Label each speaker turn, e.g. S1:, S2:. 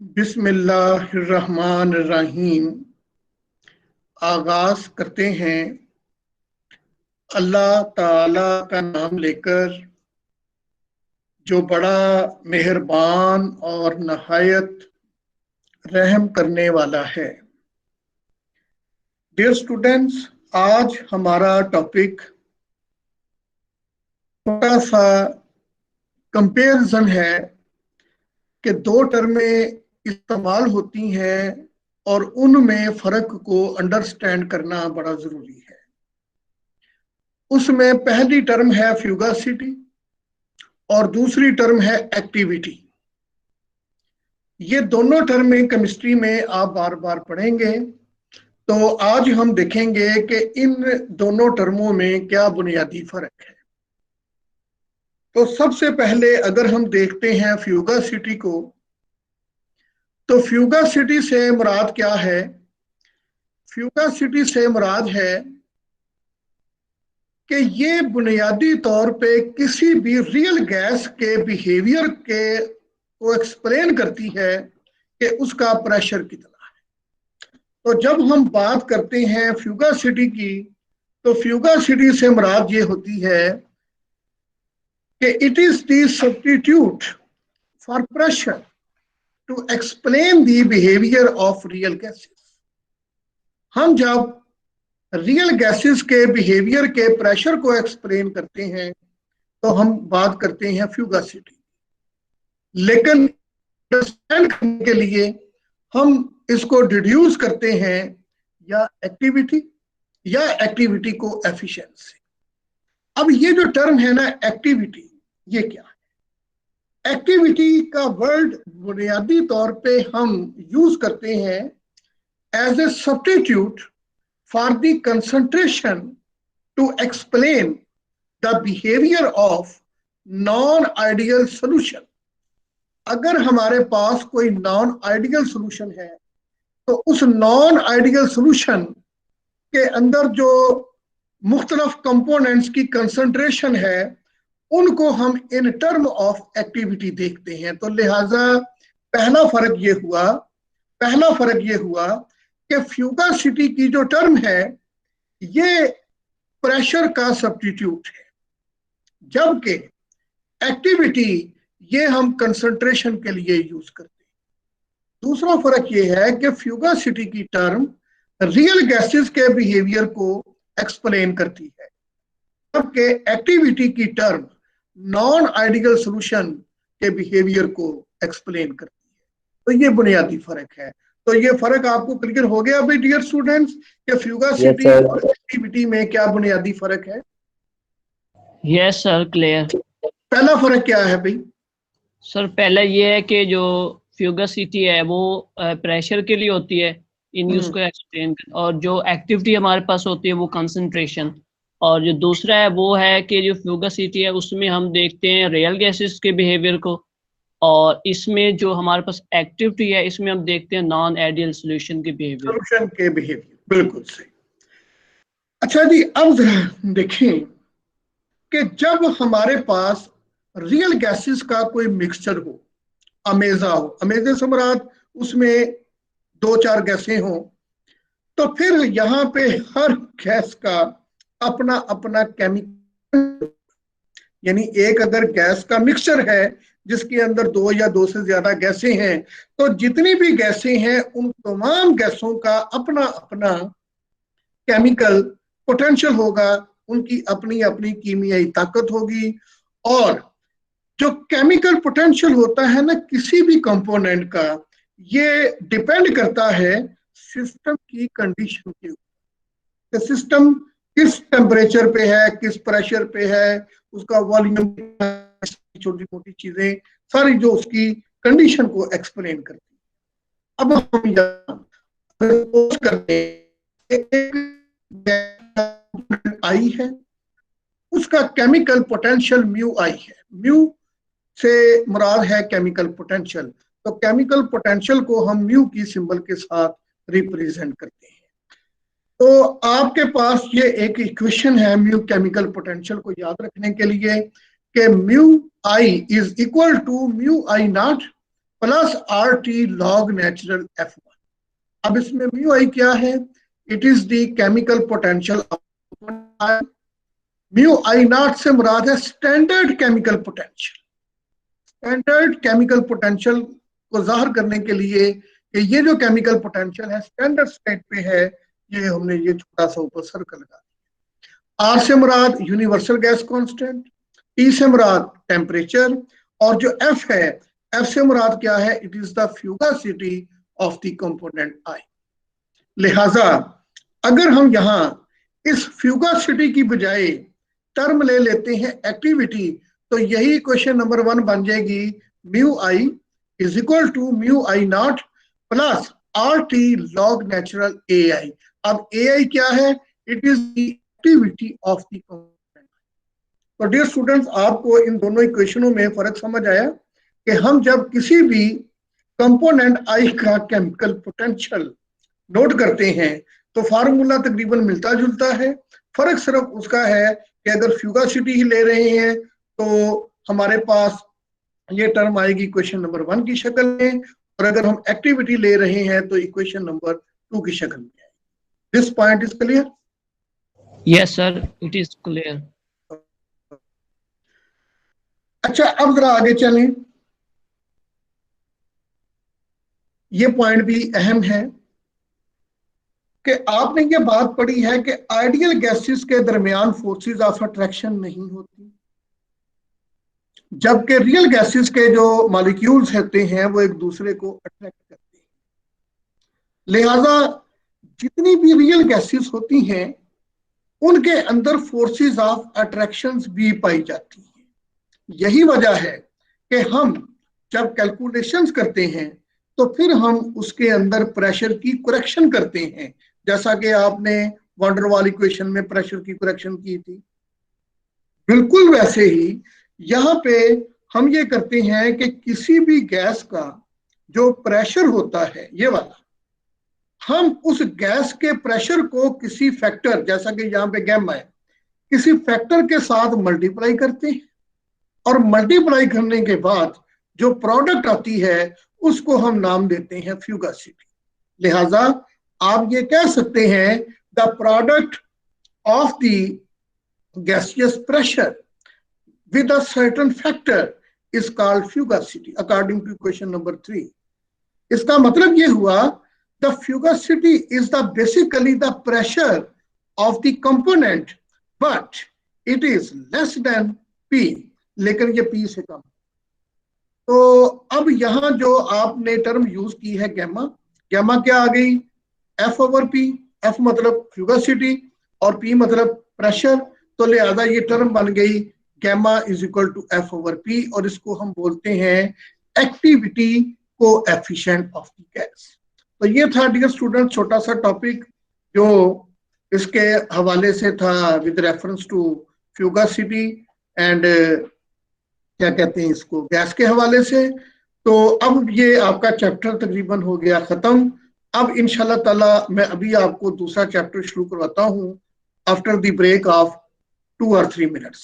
S1: बिस्मिल्लाहिर्रहमानिर्रहीम। आगाज करते हैं अल्लाह ताला का नाम लेकर, जो बड़ा मेहरबान और नहायत रहम करने वाला है। डियर स्टूडेंट्स, आज हमारा टॉपिक छोटा सा कंपैरिजन है कि दो टर्में इस्तेमाल होती हैं और उनमें फर्क को अंडरस्टैंड करना बड़ा जरूरी है। उसमें पहली टर्म है फ्यूगासिटी और दूसरी टर्म है एक्टिविटी। ये दोनों टर्में केमिस्ट्री में आप बार बार पढ़ेंगे, तो आज हम देखेंगे कि इन दोनों टर्मों में क्या बुनियादी फर्क है। तो सबसे पहले अगर हम देखते हैं फ्यूगासिटी को, तो फ्यूगासिटी से मुराद क्या है? फ्यूगासिटी से मुराद है कि ये बुनियादी तौर पे किसी भी रियल गैस के बिहेवियर के को एक्सप्लेन करती है कि उसका प्रेशर कितना है। तो जब हम बात करते हैं फ्यूगासिटी की, तो फ्यूगासिटी से मुराद ये होती है कि it is the substitute for pressure to explain the behaviour of real gases. हम जब रियल गैसेस के बिहेवियर के प्रेशर को एक्सप्लेन करते हैं तो हम बात करते हैं फ्यूगासिटी। लेकिन अंडरस्टैंड करने के लिए हम इसको डिड्यूस करते हैं या एक्टिविटी को एफिशिएंसी। अब ये जो टर्म है ना एक्टिविटी, ये क्या है? एक्टिविटी का वर्ड बुनियादी तौर पे हम यूज करते हैं as a substitute for the concentration to explain the behavior of non-ideal solution। अगर हमारे पास कोई नॉन आइडियल सोल्यूशन है तो उस नॉन आइडियल सोल्यूशन के अंदर जो मुख्तलिफ कंपोनेंट्स की कंसंट्रेशन है उनको हम इन टर्म ऑफ एक्टिविटी देखते हैं। तो लिहाजा पहला फर्क ये हुआ कि फ्यूगासिटी की जो टर्म है ये प्रेशर का सब्स्टिट्यूट है, जबकि एक्टिविटी ये हम कंसंट्रेशन के लिए यूज करते हैं। दूसरा फर्क ये है कि फ्यूगासिटी की टर्म रियल गैसेस के बिहेवियर को एक्सप्लेन करती है, जबकि एक्टिविटी की टर्म नॉन आइडियल सॉल्यूशन के बिहेवियर को एक्सप्लेन करती है। तो ये बुनियादी फर्क है। तो ये फर्क आपको क्लियर हो गया भाई डियर स्टूडेंट्स कि फ्यूगासिटी और एक्टिविटी में क्या बुनियादी फर्क है?
S2: Yes sir, clear.
S1: पहला फर्क क्या है भाई?
S2: सर पहला ये है कि जो फ्यूगासिटी है वो प्रेशर के लिए होती है, इन यूज को एक्सप्लेन, और जो एक्टिविटी हमारे पास होती है वो कंसंट्रेशन। और जो दूसरा है वो है कि जो फ्यूगासिटी है उसमें हम देखते हैं रियल गैसेस के बिहेवियर को, और इसमें जो हमारे पास एक्टिविटी है इसमें हम देखते हैं नॉन आइडियल सॉल्यूशन के बिहेवियर।
S1: बिल्कुल सही। अच्छा जी, अब जरा देखें कि जब हमारे पास रियल गैसेस का कोई मिक्सचर हो, अमेजा से मुराद उसमें 2-4 गैसें हों, तो फिर यहाँ पे हर गैस का अपना अपना केमिकल, यानी एक अगर गैस का मिक्सचर है जिसके अंदर 2 या 2 से ज्यादा गैसें हैं, तो जितनी भी गैसें हैं उन तमाम गैसों का अपना अपना केमिकल पोटेंशियल होगा, उनकी अपनी अपनी कीमियाई ताकत होगी। और जो केमिकल पोटेंशियल होता है ना किसी भी कंपोनेंट का, ये डिपेंड करता है सिस्टम की कंडीशन के ऊपर। सिस्टम किस टेम्परेचर पे है, किस प्रेशर पे है, उसका वॉल्यूम, छोटी मोटी चीजें सारी जो उसकी कंडीशन को एक्सप्लेन करती है। अब हम सपोज करते आई है, उसका केमिकल पोटेंशियल म्यू आई है। म्यू से मुराद है केमिकल पोटेंशियल, तो केमिकल पोटेंशियल को हम म्यू की सिंबल के साथ रिप्रेजेंट करते हैं। तो आपके पास ये एक इक्वेशन है म्यू केमिकल पोटेंशियल को याद रखने के लिए कि mu I is equal to mu I naught plus RT log natural F1। अब इसमें म्यू आई क्या है? It is the chemical potential. Mu I not से मुराद है standard chemical potential. Standard chemical potential को जाहिर करने के लिए कि ये जो केमिकल पोटेंशियल है स्टैंडर्ड स्टेट पे है, ये हमने ये छोटा सा ऊपर सर्कल लगा दिया। आर से मुराद यूनिवर्सल गैस कांस्टेंट, टी से मुराद टेम्परेचर, और जो एफ है, एफ से मुराद क्या है? It is the fugacity of the component I. लिहाजा अगर हम यहां इस फ्यूगासिटी की बजाय टर्म ले लेते हैं एक्टिविटी, तो यही क्वेश्चन नंबर 1 बन जाएगी। Mu I is equal to mu I naught plus RT log natural AI। अब AI क्या है? It is the activity of the component. तो डियर स्टूडेंट्स, आपको इन दोनों इक्वेशनों में फर्क समझ आया कि हम जब किसी भी कंपोनेंट आई का केमिकल पोटेंशियल नोट करते हैं तो फार्मूला तकरीबन मिलता जुलता है। फर्क सिर्फ उसका है कि अगर फ्यूगासिटी ही ले रहे हैं तो हमारे पास ये टर्म आएगी इक्वेशन नंबर 1 की शक्ल में, और अगर हम एक्टिविटी ले रहे हैं तो इक्वेशन नंबर 2 की शक्ल में आएगी। This point is clear?
S2: Yes sir, it is clear.
S1: अच्छा, अब जरा आगे चलें। ये पॉइंट भी अहम है कि आपने ये बात पढ़ी है कि आइडियल गैसेस के दरमियान फोर्सेस ऑफ अट्रैक्शन नहीं होती, जबकि रियल गैसेस के जो मॉलिक्यूल्स होते हैं वो एक दूसरे को अट्रैक्ट करते हैं। लिहाजा जितनी भी रियल गैसेस होती हैं उनके अंदर फोर्सेस ऑफ अट्रैक्शंस भी पाई जाती हैं। यही वजह है कि हम जब कैलकुलेशंस करते हैं तो फिर हम उसके अंदर प्रेशर की करेक्शन करते हैं, जैसा कि आपने वंडर वाल इक्वेशन में प्रेशर की करेक्शन की थी। बिल्कुल वैसे ही यहाँ पे हम ये करते हैं कि किसी भी गैस का जो प्रेशर होता है ये वाला, हम उस गैस के प्रेशर को किसी फैक्टर, जैसा कि यहाँ पे गैमा है, किसी फैक्टर के साथ मल्टीप्लाई करते हैं, और मल्टीप्लाई करने के बाद जो प्रोडक्ट आती है उसको हम नाम देते हैं फ्यूगासिटी। लिहाजा आप ये कह सकते हैं the product of the gaseous pressure with a certain factor is called fugacity according to equation number 3। इसका मतलब ये हुआ the fugacity is the basically the pressure of the component but it is less than P, लेकिन ये P से कम। तो अब यहां जो आपने टर्म यूज की है गैमा, गैमा क्या आ गई? F/P। F मतलब फ्यूगासिटी और P मतलब प्रेशर, तो लिहाजा ये टर्म बन गई gamma is equal to F/P, और इसको हम बोलते हैं activity coefficient of the gas. तो ये था डियर स्टूडेंट छोटा सा टॉपिक जो इसके हवाले से था विद रेफरेंस टू फ्यूगासिटी एंड क्या कहते हैं इसको, गैस के हवाले से। तो अब ये आपका चैप्टर तकरीबन हो गया खत्म। अब इंशाल्लाह ताला मैं अभी आपको दूसरा चैप्टर शुरू करवाता हूँ after the break of 2 or 3 minutes।